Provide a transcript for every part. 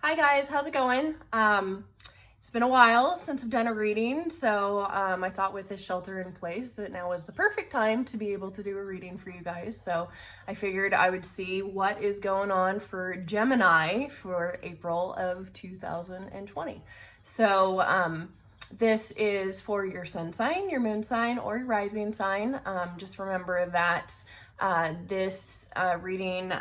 Hi guys, how's it going? It's been a while since I've done a reading, so I thought with this shelter in place that now was the perfect time to be able to do a reading for you guys. So I figured I would see what is going on for Gemini for April of 2020. So this is for your sun sign, your moon sign, or your rising sign. Just remember that this reading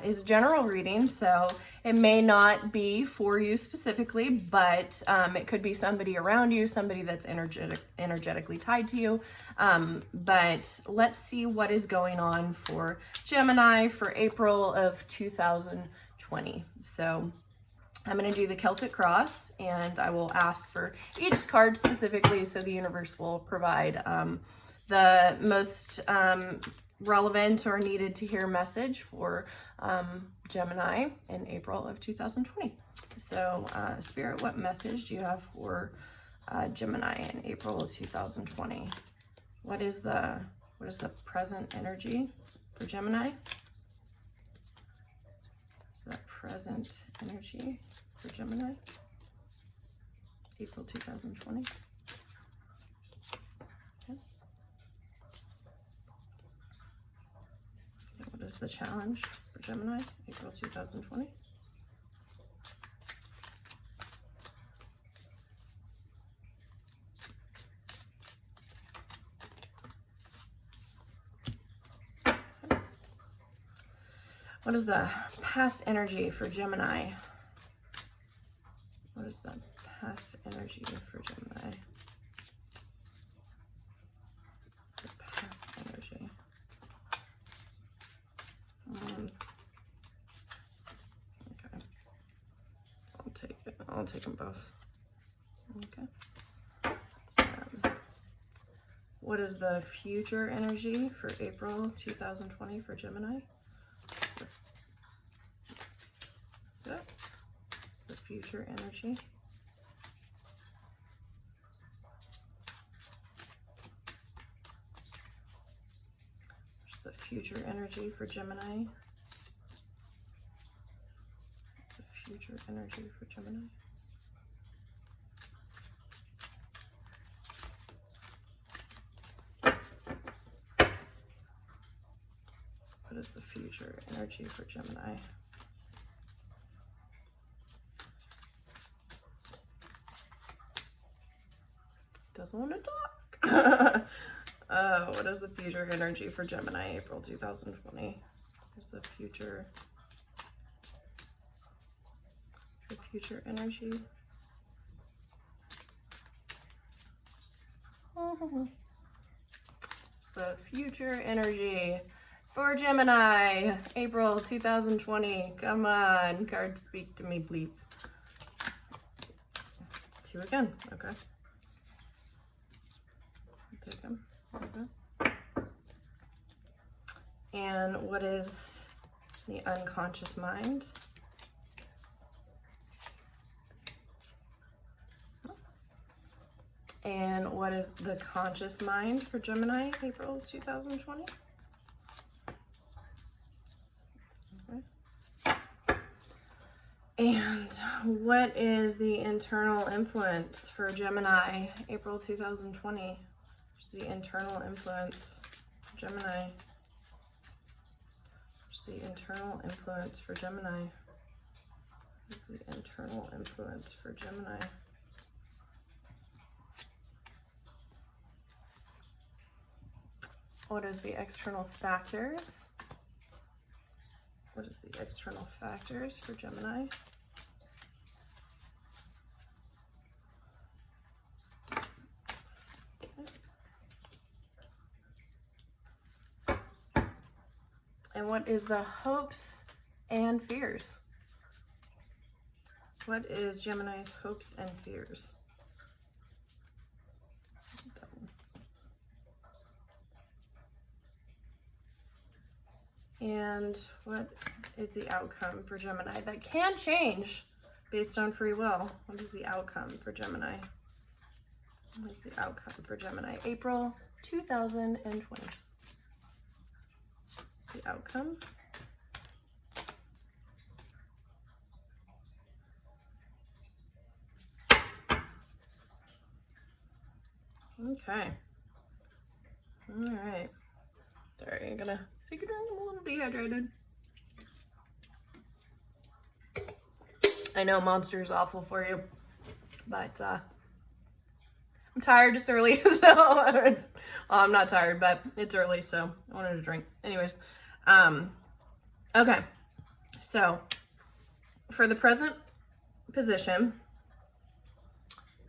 is a general reading, so it may not be for you specifically, but it could be somebody around you, somebody that's energetically tied to you. But let's see what is going on for Gemini for April of 2020. So I'm going to do the Celtic Cross, and I will ask for each card specifically, so the universe will provide the most relevant or needed to hear message for Gemini in April of 2020. So Spirit, what message do you have for Gemini in April of 2020? What is the present energy for Gemini? What's that present energy for Gemini? April 2020. Okay. What is the challenge for Gemini, April 2020? What is the past energy for Gemini? What is the past energy for Gemini? The past energy. Okay. I'll take it. I'll take them both. Okay. What is the future energy for April 2020 for Gemini? Good. The future energy. What's the future energy for Gemini? The future energy for Gemini. What is the future energy for Gemini? Doesn't want to talk. What is the future energy for Gemini, April 2020? What's the future energy? What's the future energy for Gemini, April 2020? Come on, cards, speak to me, please. 2 again, okay. Take them. Okay. And what is the unconscious mind? And what is the conscious mind for Gemini, April 2020? Okay. And what is the internal influence for Gemini, April 2020? The internal influence for Gemini. What's the internal influence for Gemini? What's the internal influence for Gemini? What is the external factors? What is the external factors for Gemini? And what is the hopes and fears? What is Gemini's hopes and fears? And what is the outcome for Gemini? That can change based on free will. What is the outcome for Gemini? What is the outcome for Gemini? April 2020. The outcome. Okay. All right. Sorry, I'm gonna take a drink. I'm a little dehydrated. I know Monster is awful for you, but I'm tired. It's early, so well, I'm not tired, but it's early, so I wanted to drink. Anyways, okay. So for the present position,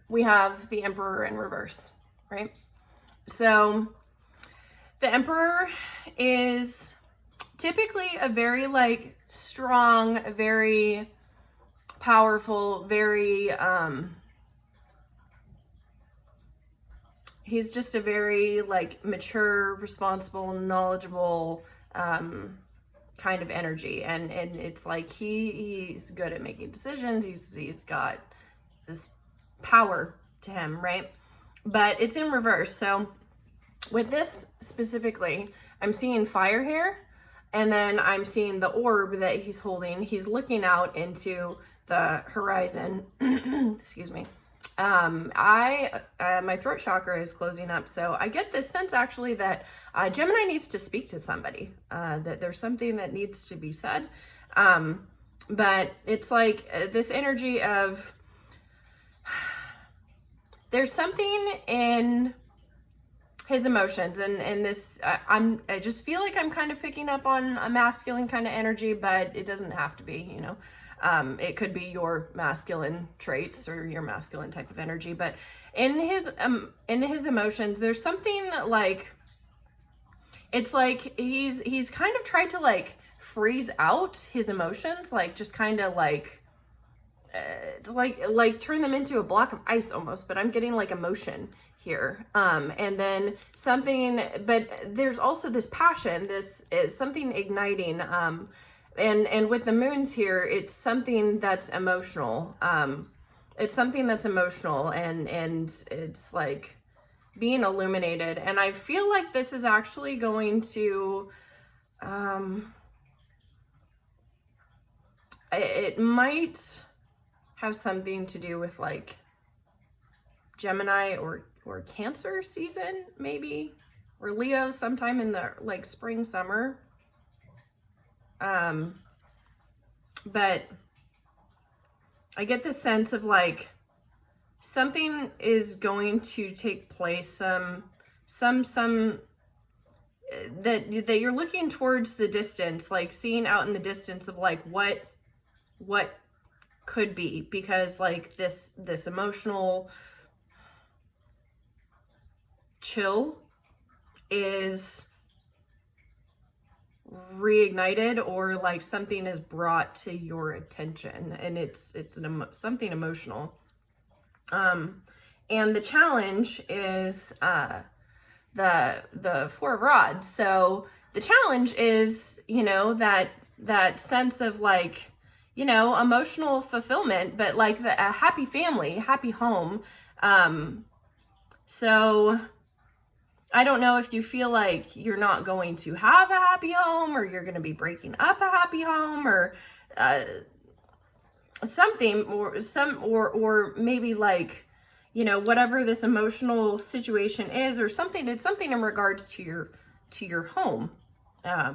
we have the Emperor in reverse, right? So the Emperor is typically a very like strong, very powerful, very he's just a very like mature, responsible, knowledgeable kind of energy, and it's like he's good at making decisions. He's got this power to him, right? But it's in reverse. So with this specifically, I'm seeing fire here, and then I'm seeing the orb that he's holding. He's looking out into the horizon. Excuse me. My throat chakra is closing up, so I get this sense actually that Gemini needs to speak to somebody, that there's something that needs to be said. But it's like this energy of there's something in his emotions, and this I just feel like I'm kind of picking up on a masculine kind of energy, but it doesn't have to be, you know. It could be your masculine traits or your masculine type of energy, but in his emotions, there's something like, it's like he's kind of tried to like freeze out his emotions, like just kind of like, it's like turn them into a block of ice almost, but I'm getting like emotion here. And then something, but there's also this passion, this is something igniting, and with the moons here, it's something that's emotional. It's something that's emotional, and it's like being illuminated. And I feel like this is actually going to, it might have something to do with like Gemini or Cancer season, maybe, or Leo sometime in the like spring, summer. But I get this sense of like something is going to take place, that you're looking towards the distance, like seeing out in the distance of like what could be, because like this emotional chill is reignited, or like something is brought to your attention, and it's something emotional. And the challenge is the Four of Rods. So the challenge is, you know, that sense of like, you know, emotional fulfillment, but like a happy family, happy home. So I don't know if you feel like you're not going to have a happy home, or you're going to be breaking up a happy home, or something, or maybe like, you know, whatever this emotional situation is, or something. It's something in regards to your home. Yeah,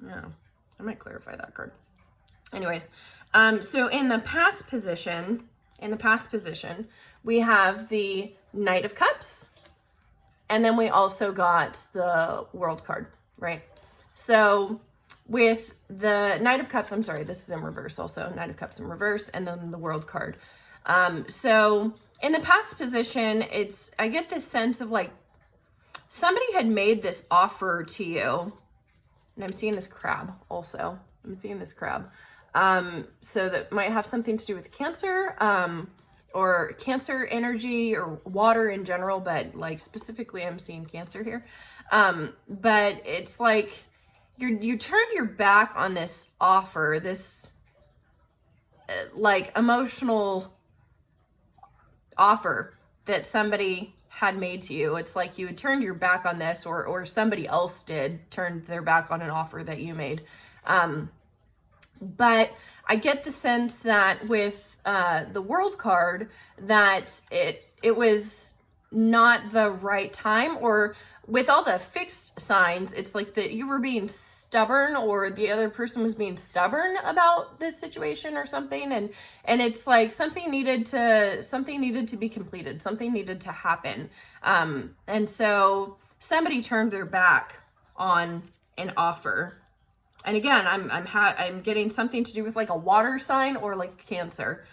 I might clarify that card. Anyways, so in the past position, we have the Knight of Cups, and then we also got the World card, right? So with the Knight of Cups, I'm sorry, this is in reverse also, Knight of Cups in reverse, and then the World card. So in the past position, I get this sense of like somebody had made this offer to you, and I'm seeing this crab also. So that might have something to do with Cancer, or Cancer energy, or water in general, but like specifically I'm seeing Cancer here. But it's like you turned your back on this offer, this like emotional offer that somebody had made to you. It's like you had turned your back on this, or somebody else did turn their back on an offer that you made. But I get the sense that with the World card that it was not the right time, or with all the fixed signs, it's like that you were being stubborn, or the other person was being stubborn about this situation or something, and it's like something needed to be completed, something needed to happen, and so somebody turned their back on an offer. And again, I'm getting something to do with like a water sign or like Cancer.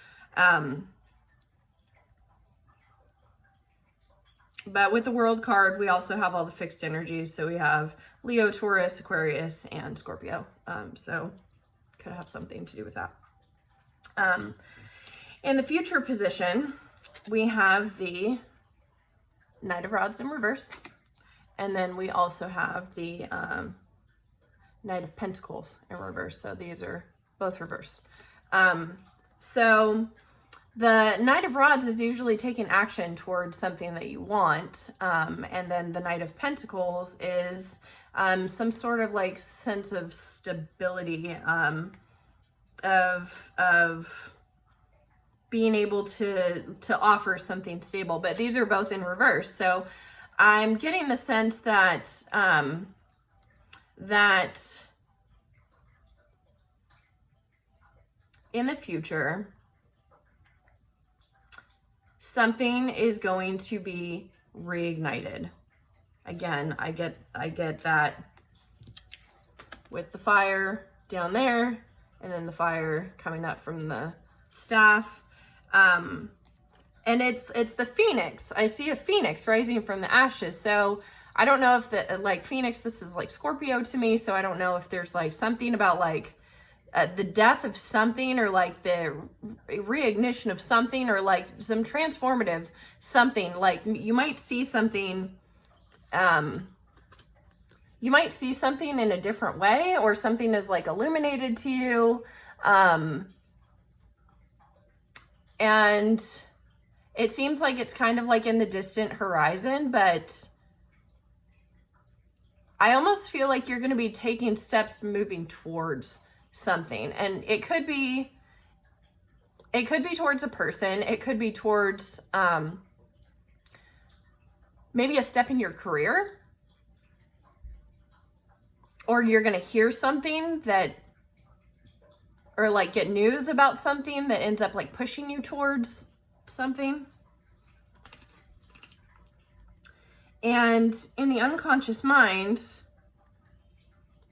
But with the World card, we also have all the fixed energies. So we have Leo, Taurus, Aquarius, and Scorpio. So could have something to do with that. In the future position, we have the Knight of Rods in reverse. And then we also have the Knight of Pentacles in reverse. So these are both reversed. So the Knight of Rods is usually taking action towards something that you want. And then the Knight of Pentacles is some sort of like sense of stability, of being able to offer something stable. But these are both in reverse. So I'm getting the sense that that in the future, something is going to be reignited. Again, I get that with the fire down there, and then the fire coming up from the staff. And it's the phoenix. I see a phoenix rising from the ashes. So I don't know if the like Phoenix, this is like Scorpio to me. So I don't know if there's like something about like the death of something, or like the reignition of something, or like some transformative something. Like you might see something, you might see something in a different way, or something is like illuminated to you. And it seems like it's kind of like in the distant horizon, but I almost feel like you're going to be taking steps moving towards something. And it could be towards a person. It could be towards maybe a step in your career, or you're going to hear something that, or like get news about something that ends up like pushing you towards something. And in the unconscious mind,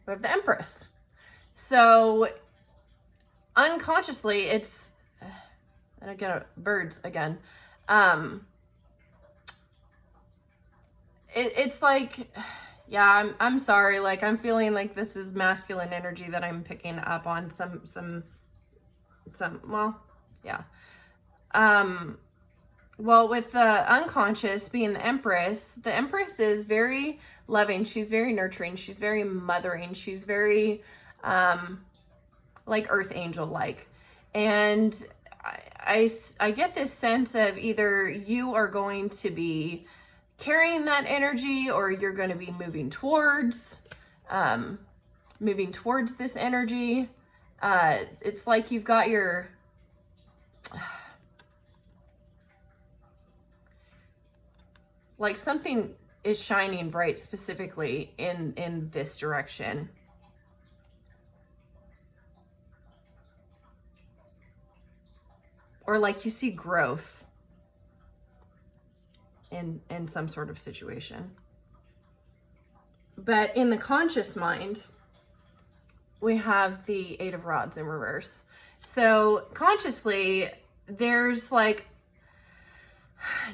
we have the Empress. So unconsciously, it's, and again, birds again. It's like, yeah, I'm sorry. Like I'm feeling like this is masculine energy that I'm picking up on some, well, yeah. Well, with the unconscious being the Empress is very loving. She's very nurturing. She's very mothering. She's very, like earth angel like. And I get this sense of either you are going to be carrying that energy, or you're going to be moving towards this energy. It's like you've got your, like something is shining bright specifically in this direction. Or like you see growth in some sort of situation. But in the conscious mind, we have the Eight of Rods in reverse. So consciously, there's like,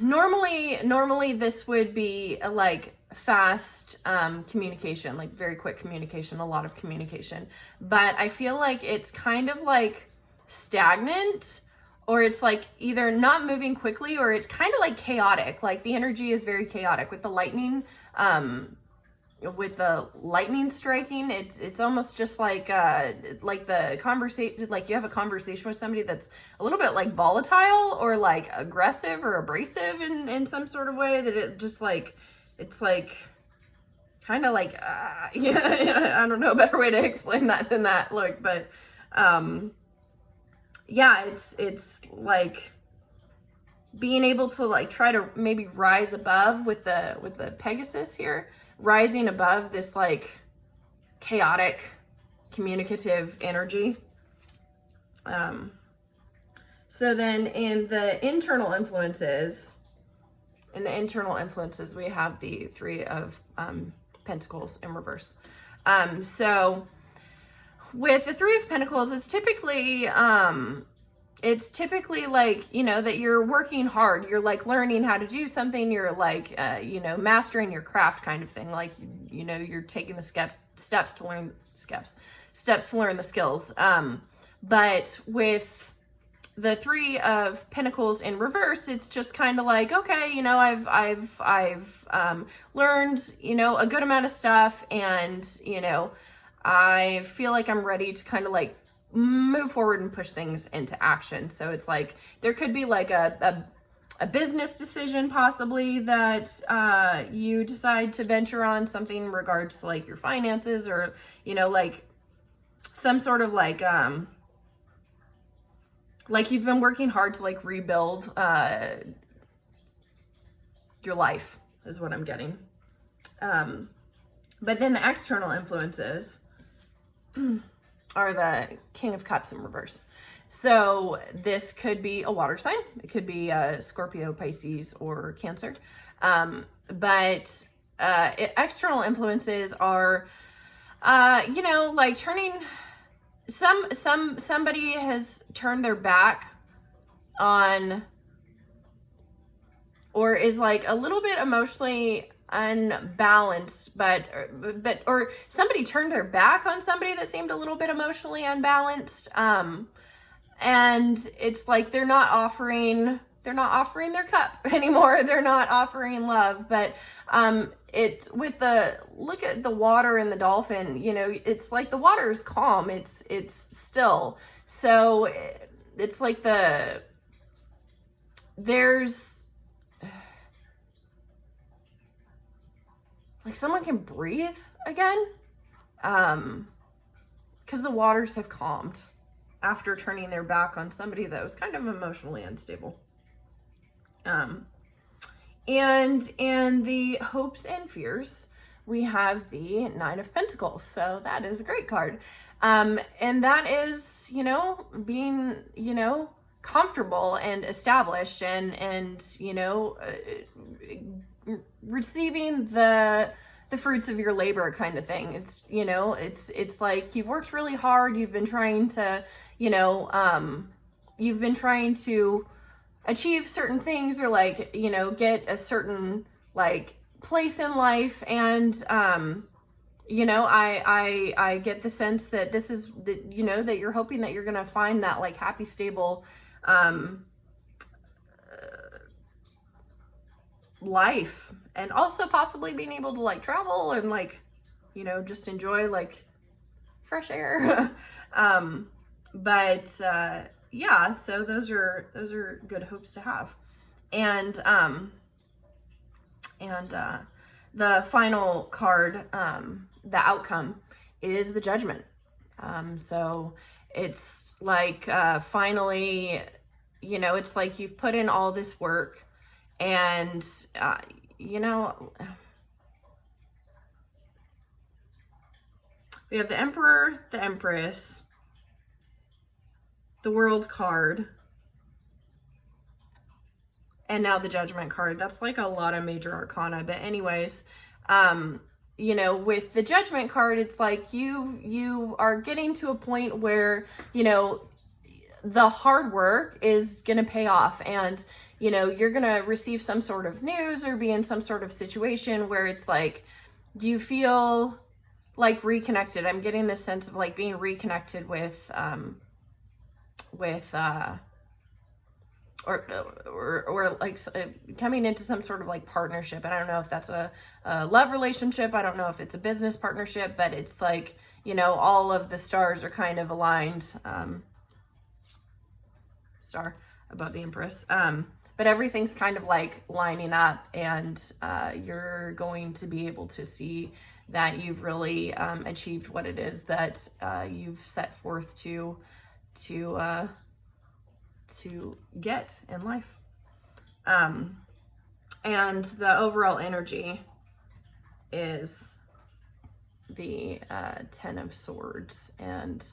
normally this would be a like fast communication, like very quick communication, a lot of communication. But I feel like it's kind of like stagnant, or it's like either not moving quickly, or it's kind of like chaotic. Like the energy is very chaotic with the lightning, striking. It's almost just like the conversation, like you have a conversation with somebody that's a little bit like volatile, or like aggressive or abrasive in some sort of way, that it just like, it's like kind of like, yeah, I don't know a better way to explain that than that. Look, but yeah, it's like being able to like try to maybe rise above with the Pegasus here, rising above this like chaotic communicative energy. So then in the internal influences, we have the Three of Pentacles in reverse. So with the Three of Pentacles, it's typically like, you know, that you're working hard. You're like learning how to do something. You're like, you know, mastering your craft kind of thing. Like, you know, you're taking the steps to learn the skills. But with the Three of Pentacles in reverse, it's just kind of like, okay, you know, I've learned, you know, a good amount of stuff, and, you know, I feel like I'm ready to kind of like move forward and push things into action. So it's like there could be like a business decision possibly that you decide to venture on, something in regards to like your finances, or, you know, like some sort of like you've been working hard to like rebuild your life is what I'm getting. But then the external influences are the King of Cups in reverse. So this could be a water sign. It could be Scorpio, Pisces, or Cancer. But external influences are, you know, like turning somebody has turned their back on, or is like a little bit emotionally unbalanced, or somebody turned their back on somebody that seemed a little bit emotionally unbalanced. And it's like they're not offering their cup anymore. They're not offering love. But it's with the look at the water and the dolphin, you know, it's like the water is calm, it's still. So it's like there's like someone can breathe again, because the waters have calmed after turning their back on somebody that was kind of emotionally unstable. And in the hopes and fears, we have the Nine of Pentacles. So that is a great card. And that is, you know, being, you know, comfortable and established, and you know, receiving the fruits of your labor kind of thing. It's, you know, it's like you've worked really hard. You've been trying to, you know, you've been trying to achieve certain things, or like, you know, get a certain like place in life. And, you know, I get the sense that this is that, you know, that you're hoping that you're going to find that like happy, stable, life, and also possibly being able to like travel and like, you know, just enjoy like fresh air. But yeah, so those are good hopes to have. And the final card, the outcome, is the Judgment. So it's like finally, you know, it's like you've put in all this work, and you know, we have the Emperor, the Empress, the World card, and now the Judgment card. That's like a lot of major arcana. But anyways, you know, with the Judgment card, it's like you are getting to a point where, you know, the hard work is going to pay off, and, you know, you're going to receive some sort of news or be in some sort of situation where it's like you feel like reconnected. I'm getting this sense of like being reconnected with or like coming into some sort of like partnership. And I don't know if that's a love relationship. I don't know if it's a business partnership, but it's like, you know, all of the stars are kind of aligned. Star above the Empress. But everything's kind of like lining up, and you're going to be able to see that you've really achieved what it is that you've set forth to to get in life. And the overall energy is the 10 of Swords. And,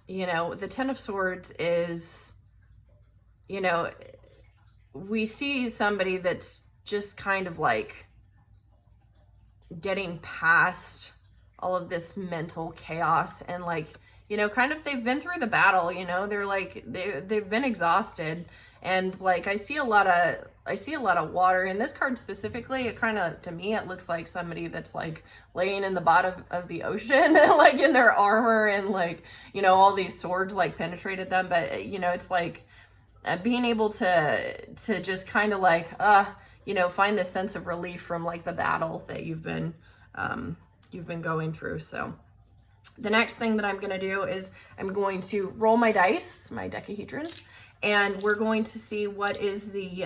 you know, the 10 of Swords is, you know, we see somebody that's just kind of like getting past all of this mental chaos and like, you know, kind of they've been through the battle, you know, they're like, they've been exhausted. And like, I see a lot of water in this card specifically. It kind of, to me, it looks like somebody that's like laying in the bottom of the ocean, like in their armor, and like, you know, all these swords like penetrated them. But, you know, it's like being able to just kind of like, you know, find this sense of relief from like the battle that you've been going through. So the next thing that I'm going to do is I'm going to roll my dice, my decahedrons, and we're going to see what is the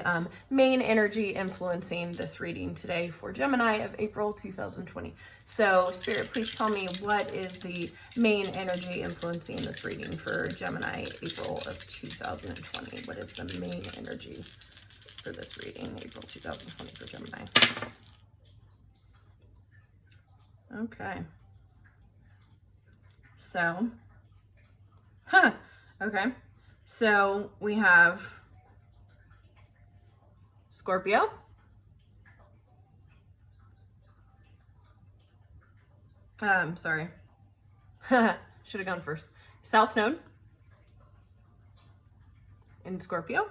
main energy influencing this reading today for Gemini of April 2020. So Spirit, please tell me, what is the main energy influencing this reading for Gemini, April of 2020? What is the main energy for this reading, April 2020 for Gemini? Okay. So, okay. So we have Scorpio, sorry, should have gone first. South Node in Scorpio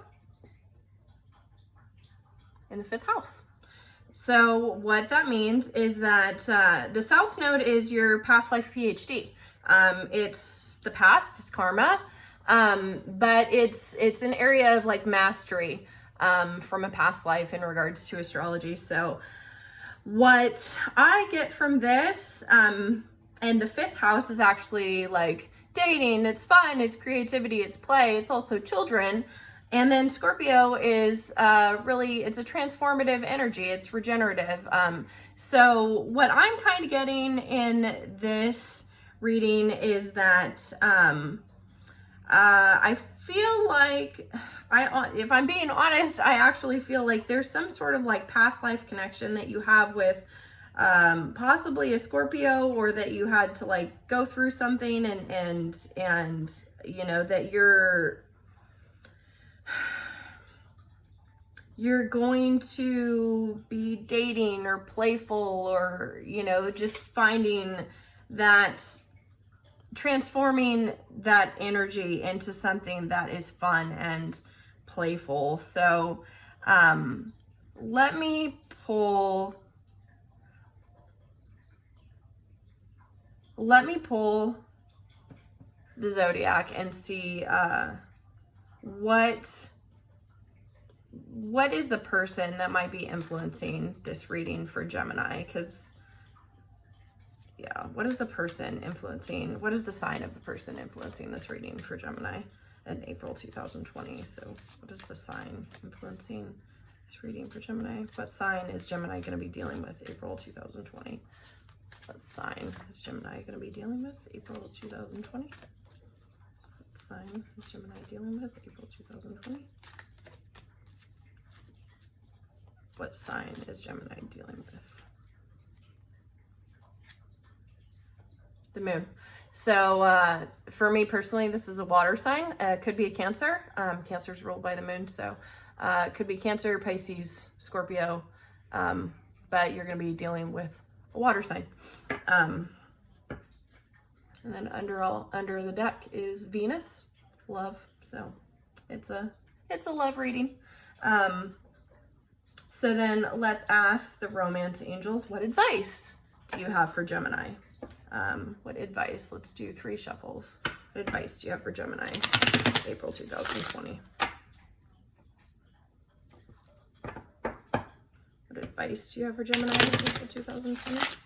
in the 5th house. So what that means is that the South Node is your past life PhD. It's the past, it's karma. But it's an area of like mastery from a past life in regards to astrology. So what I get from this, and the 5th house is actually like dating, it's fun, it's creativity, it's play, it's also children. And then Scorpio is really, it's a transformative energy, it's regenerative. So what I'm kind of getting in this reading is that I feel like, if I'm being honest, I actually feel like there's some sort of like past life connection that you have with possibly a Scorpio, or that you had to like go through something and you know, that you're going to be dating or playful, or, you know, just finding that, transforming that energy into something that is fun and playful. So let me pull the zodiac and see what is the person that might be influencing this reading for Gemini. Because yeah, what is the person influencing? What is the sign of the person influencing this reading for Gemini in April 2020? So what is the sign influencing this reading for Gemini? What sign is Gemini going to be dealing with April 2020? What sign is Gemini going to be dealing with April 2020? What sign is Gemini dealing with April 2020? What sign is Gemini dealing with? The moon. So for me personally, this is a water sign. Could be a Cancer. Cancer is ruled by the moon, so it could be Cancer, Pisces, Scorpio, but you're going to be dealing with a water sign. And then under the deck is Venus, love. So it's a love reading. So then let's ask the romance angels, what advice do you have for Gemini? What advice? Let's do 3 shuffles. What advice do you have for Gemini, April 2020? What advice do you have for Gemini, April 2020?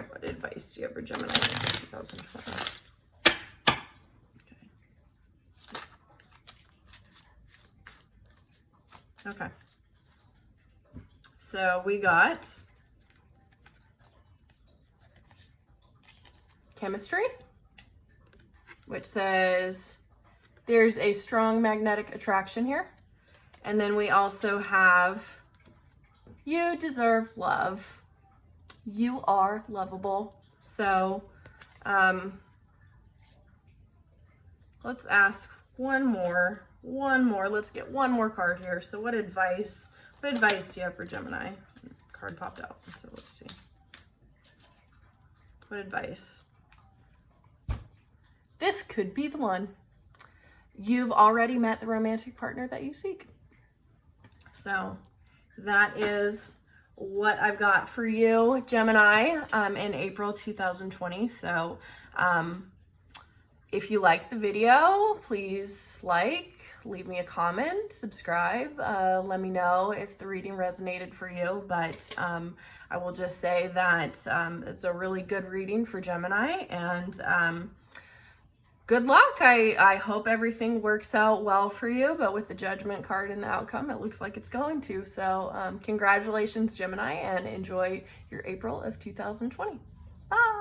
What advice do you have for Gemini, April 2020? Okay. So we got chemistry, which says there's a strong magnetic attraction here. And then we also have you deserve love. You are lovable. So let's ask one more. Let's get one more card here. So what advice do you have for Gemini? Card popped out. So let's see. What advice? This could be the one. You've already met the romantic partner that you seek. So that is what I've got for you, Gemini, in April 2020. So if you liked the video, please leave me a comment, subscribe, let me know if the reading resonated for you. But I will just say that it's a really good reading for Gemini, and good luck. I hope everything works out well for you, but with the Judgment card and the outcome, it looks like it's going to. So congratulations, Gemini, and enjoy your April of 2020. Bye.